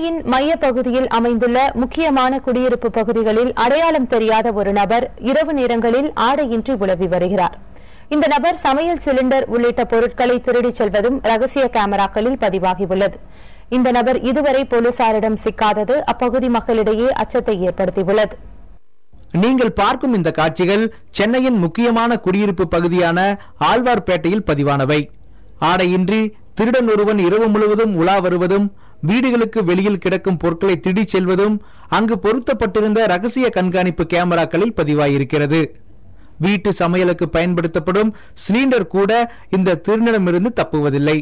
சென்னையின் மைய பகுதியில் அமைந்துள்ள முக்கியமான குடியிருப்பு பகுதிகளில் அடையாளம் தெரியாத ஒரு நபர் இரவு நேரங்களில் ஆடையின்றி உலவி வருகிறார். இந்த நபர் சமையல் சிலிண்டர் உள்ளிட்ட பொருட்களை திருடிச் செல்வதும் ரகசிய கேமராக்களில் பதிவாகியுள்ளது. இந்த நபர் இதுவரை போலீசாரிடம் சிக்காதது அப்பகுதி மக்களிடையே அச்சத்தை ஏற்படுத்தியுள்ளது. நீங்கள் பார்க்கும் இந்த காட்சிகள் சென்னையின் முக்கியமான குடியிருப்பு பகுதியான ஆழ்வார்பேட்டையில் பதிவானவை. ஆடையின்றி திருடன் ஒருவன் இரவு முழுவதும் உலா வருவதும், வீடுகளுக்கு வெளியில் கிடக்கும் பொருட்களை திருடிச் செல்வதும் அங்கு பொருத்தப்பட்டிருந்த ரகசிய கண்காணிப்பு கேமராக்களில் பதிவாயிருக்கிறது. வீட்டு சமையலுக்கு பயன்படுத்தப்படும் சிலிண்டர் கூட இந்த திருடனிடமிருந்து தப்புவதில்லை.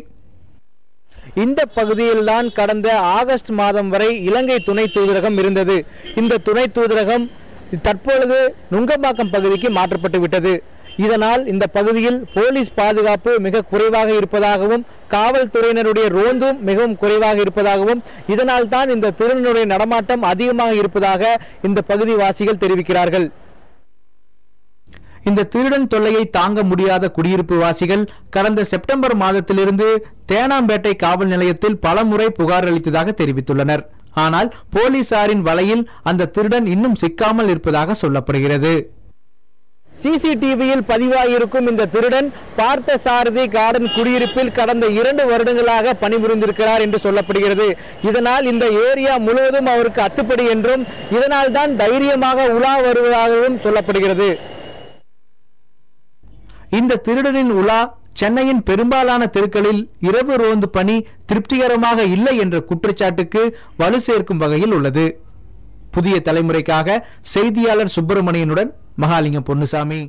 இந்த பகுதியில்தான் கடந்த ஆகஸ்ட் மாதம் வரை இலங்கை துணை தூதரகம் இருந்தது. இந்த துணை தூதரகம் தற்பொழுது நுங்கம்பாக்கம் பகுதிக்கு மாற்றப்பட்டு விட்டது. இதனால் இந்த பகுதியில் போலீஸ் பாதுகாப்பு மிக குறைவாக இருப்பதாகவும், காவல்துறையினருடைய ரோந்தும் மிகவும் குறைவாக இருப்பதாகவும், இதனால் தான் இந்த திருடனுடைய நடமாட்டம் அதிகமாக இருப்பதாக இந்த பகுதிவாசிகள் தெரிவிக்கிறார்கள். இந்த திருடன் தொல்லையை தாங்க முடியாத குடியிருப்பு வாசிகள் கடந்த செப்டம்பர் மாதத்திலிருந்து தேனாம்பேட்டை காவல் நிலையத்தில் பலமுறை புகார் அளித்ததாக தெரிவித்துள்ளனர். ஆனால் போலீசாரின் வலையில் அந்த திருடன் இன்னும் சிக்காமல் இருப்பதாக சொல்லப்படுகிறது. சிசிடிவியில் பதிவாகியிருக்கும் இந்த திருடன் பார்த்த சாரதி கார்டன் குடியிருப்பில் கடந்த 2 வருடங்களாக பணிபுரிந்திருக்கிறார் என்று சொல்லப்படுகிறது. இதனால் இந்த ஏரியா முழுவதும் அவருக்கு அத்துப்படி என்றும், இதனால் தான் தைரியமாக உலா வருவதாகவும் சொல்லப்படுகிறது. இந்த திருடனின் உலா சென்னையின் பெரும்பாலான தெருக்களில் இரவு ரோந்து பணி திருப்திகரமாக இல்லை என்ற குற்றச்சாட்டுக்கு வலு சேர்க்கும் வகையில் உள்ளது. புதிய தலைமுறைக்காக செய்தியாளர் சுப்பிரமணியனுடன் மகாலிங்கம் பொன்னுசாமி.